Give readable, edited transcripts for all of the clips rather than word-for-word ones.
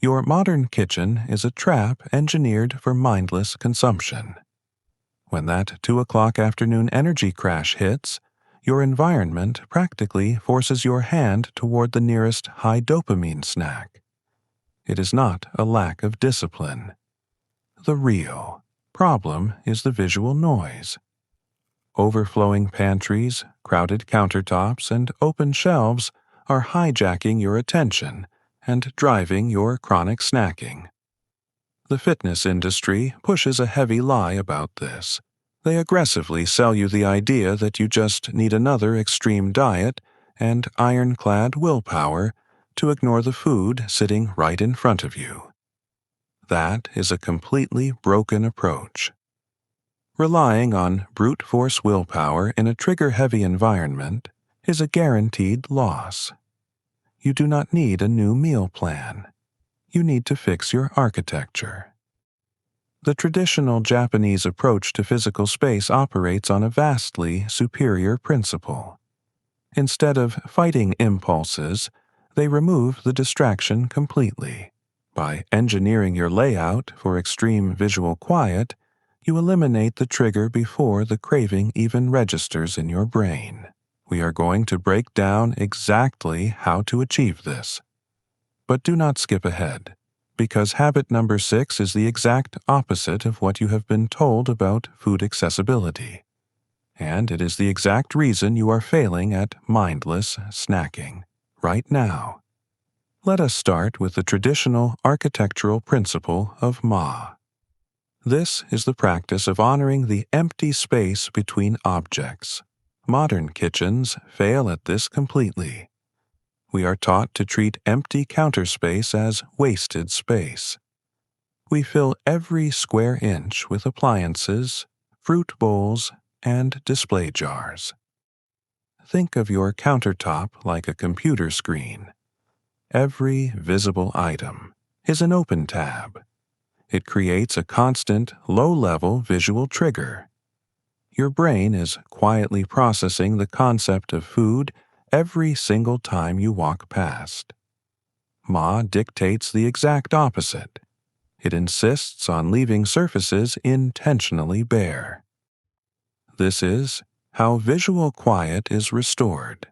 Your modern kitchen is a trap engineered for mindless consumption. When that 2 o'clock afternoon energy crash hits, your environment practically forces your hand toward the nearest high dopamine snack. It is not a lack of discipline. The real problem is the visual noise. Overflowing pantries, crowded countertops, and open shelves are hijacking your attention and driving your chronic snacking. The fitness industry pushes a heavy lie about this. They aggressively sell you the idea that you just need another extreme diet and ironclad willpower to ignore the food sitting right in front of you. That is a completely broken approach. Relying on brute force willpower in a trigger-heavy environment is a guaranteed loss. You do not need a new meal plan. You need to fix your architecture. The traditional Japanese approach to physical space operates on a vastly superior principle. Instead of fighting impulses, they remove the distraction completely. By engineering your layout for extreme visual quiet, you eliminate the trigger before the craving even registers in your brain. We are going to break down exactly how to achieve this. But do not skip ahead, because habit number 6 is the exact opposite of what you have been told about food accessibility. And it is the exact reason you are failing at mindless snacking right now. Let us start with the traditional architectural principle of Ma. This is the practice of honoring the empty space between objects. Modern kitchens fail at this completely. We are taught to treat empty counter space as wasted space. We fill every square inch with appliances, fruit bowls, and display jars. Think of your countertop like a computer screen. Every visible item is an open tab. It creates a constant, low-level visual trigger. Your brain is quietly processing the concept of food every single time you walk past. Ma dictates the exact opposite. It insists on leaving surfaces intentionally bare. This is how visual quiet is restored.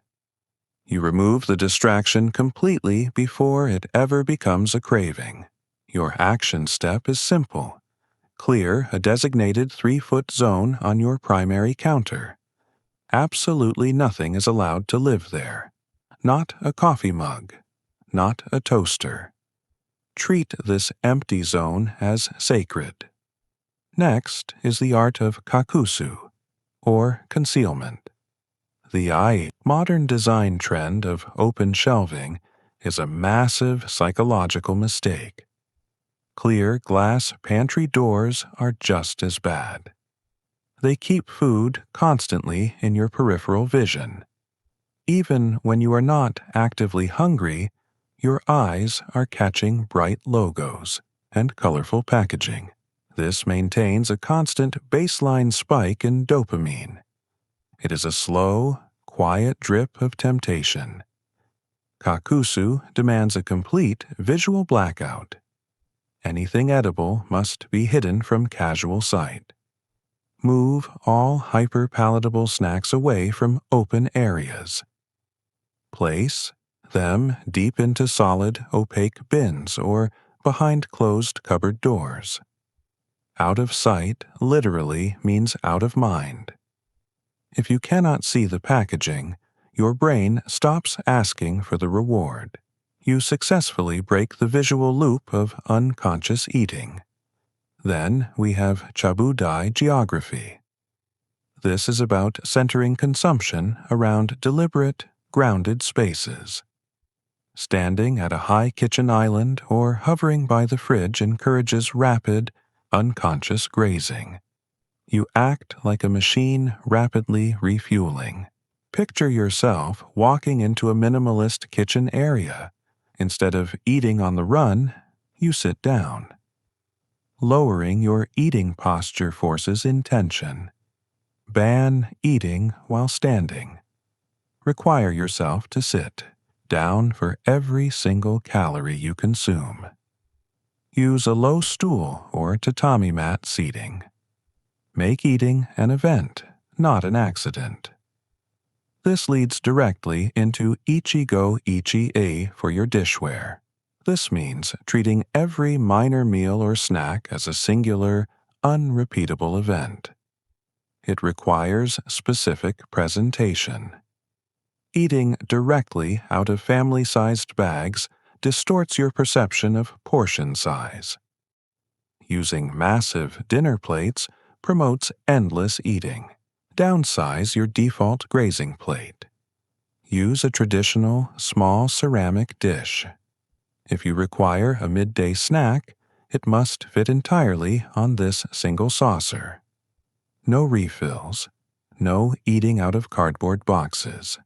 You remove the distraction completely before it ever becomes a craving. Your action step is simple. Clear a designated 3-foot zone on your primary counter. Absolutely nothing is allowed to live there. Not a coffee mug. Not a toaster. Treat this empty zone as sacred. Next is the art of Kakusu, or concealment. The modern design trend of open shelving is a massive psychological mistake. Clear glass pantry doors are just as bad. They keep food constantly in your peripheral vision. Even when you are not actively hungry, your eyes are catching bright logos and colorful packaging. This maintains a constant baseline spike in dopamine. It is a slow, quiet drip of temptation. Kakusu demands a complete visual blackout. Anything edible must be hidden from casual sight. Move all hyper-palatable snacks away from open areas. Place them deep into solid, opaque bins or behind closed cupboard doors. Out of sight literally means out of mind. If you cannot see the packaging, your brain stops asking for the reward. You successfully break the visual loop of unconscious eating. Then we have Chabudai geography. This is about centering consumption around deliberate, grounded spaces. Standing at a high kitchen island or hovering by the fridge encourages rapid, unconscious grazing. You act like a machine rapidly refueling. Picture yourself walking into a minimalist kitchen area. Instead of eating on the run, you sit down. Lowering your eating posture forces intention. Ban eating while standing. Require yourself to sit down for every single calorie you consume. Use a low stool or tatami mat seating. Make eating an event, not an accident. This leads directly into Ichi-go Ichi-e for your dishware. This means treating every minor meal or snack as a singular, unrepeatable event. It requires specific presentation. Eating directly out of family-sized bags distorts your perception of portion size. Using massive dinner plates promotes endless eating. Downsize your default grazing plate. Use a traditional, small ceramic dish. If you require a midday snack, it must fit entirely on this single saucer. No refills. No eating out of cardboard boxes.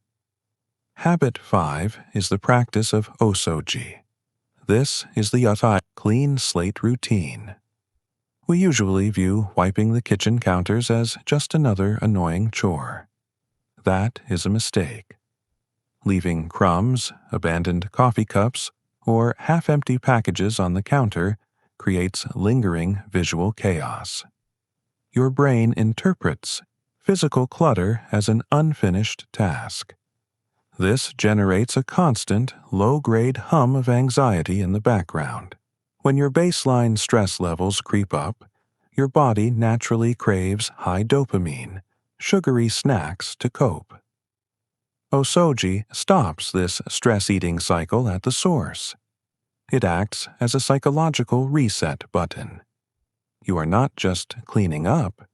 Habit 5 is the practice of Osoji. This is the Ichi-e clean slate routine. We usually view wiping the kitchen counters as just another annoying chore. That is a mistake. Leaving crumbs, abandoned coffee cups, or half-empty packages on the counter creates lingering visual chaos. Your brain interprets physical clutter as an unfinished task. This generates a constant, low-grade hum of anxiety in the background. When your baseline stress levels creep up, your body naturally craves high dopamine, sugary snacks to cope. Osoji stops this stress-eating cycle at the source. It acts as a psychological reset button. You are not just cleaning up,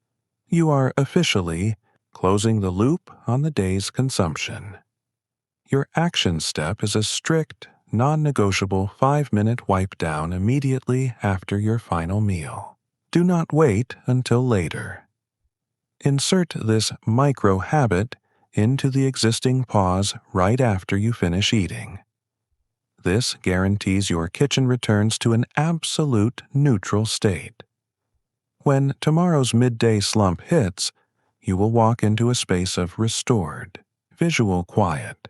you are officially closing the loop on the day's consumption. Your action step is a strict, non-negotiable 5-minute wipe down immediately after your final meal. Do not wait until later. Insert this micro-habit into the existing pause right after you finish eating. This guarantees your kitchen returns to an absolute neutral state. When tomorrow's midday slump hits, you will walk into a space of restored, visual quiet,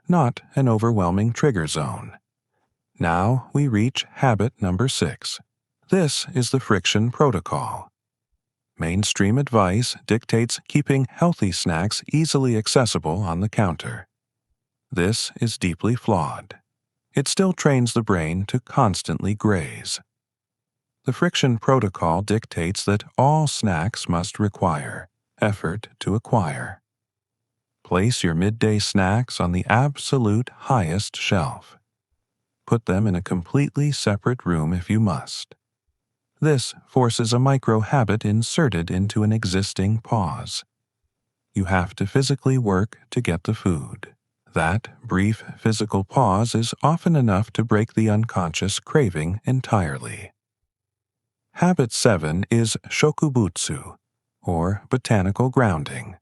not an overwhelming trigger zone. Now we reach habit number 6. This is the friction protocol. Mainstream advice dictates keeping healthy snacks easily accessible on the counter. This is deeply flawed. It still trains the brain to constantly graze. The friction protocol dictates that all snacks must require effort to acquire. Place your midday snacks on the absolute highest shelf. Put them in a completely separate room if you must. This forces a micro-habit inserted into an existing pause. You have to physically work to get the food. That brief physical pause is often enough to break the unconscious craving entirely. Habit 7 is Shokubutsu, or botanical grounding.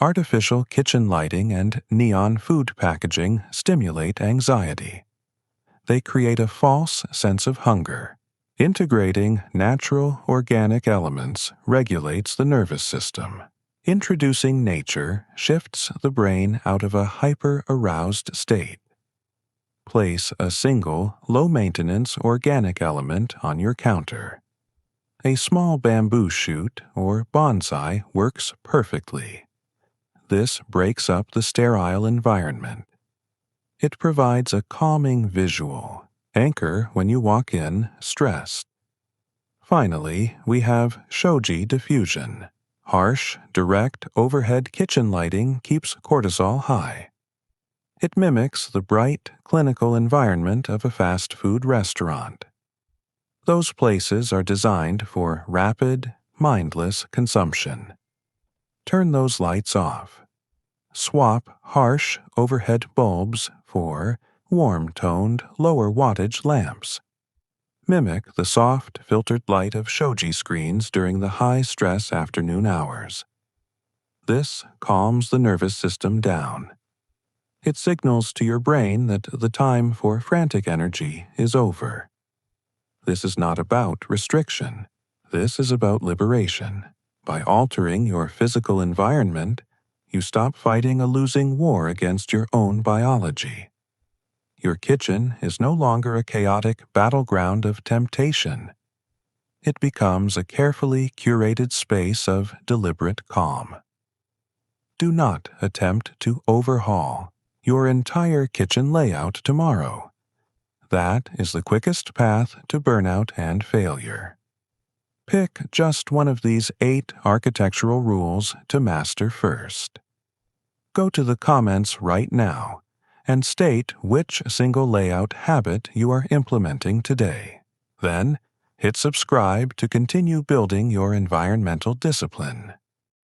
Artificial kitchen lighting and neon food packaging stimulate anxiety. They create a false sense of hunger. Integrating natural, organic elements regulates the nervous system. Introducing nature shifts the brain out of a hyper-aroused state. Place a single, low-maintenance organic element on your counter. A small bamboo shoot or bonsai works perfectly. This breaks up the sterile environment. It provides a calming visual, anchor when you walk in stressed. Finally, we have Shoji diffusion. Harsh, direct, overhead kitchen lighting keeps cortisol high. It mimics the bright, clinical environment of a fast food restaurant. Those places are designed for rapid, mindless consumption. Turn those lights off. Swap harsh overhead bulbs for warm-toned, lower wattage lamps. Mimic the soft, filtered light of shoji screens during the high-stress afternoon hours. This calms the nervous system down. It signals to your brain that the time for frantic energy is over. This is not about restriction. This is about liberation. By altering your physical environment, you stop fighting a losing war against your own biology. Your kitchen is no longer a chaotic battleground of temptation. It becomes a carefully curated space of deliberate calm. Do not attempt to overhaul your entire kitchen layout tomorrow. That is the quickest path to burnout and failure. Pick just one of these 8 architectural rules to master first. Go to the comments right now and state which single layout habit you are implementing today. Then, hit subscribe to continue building your environmental discipline.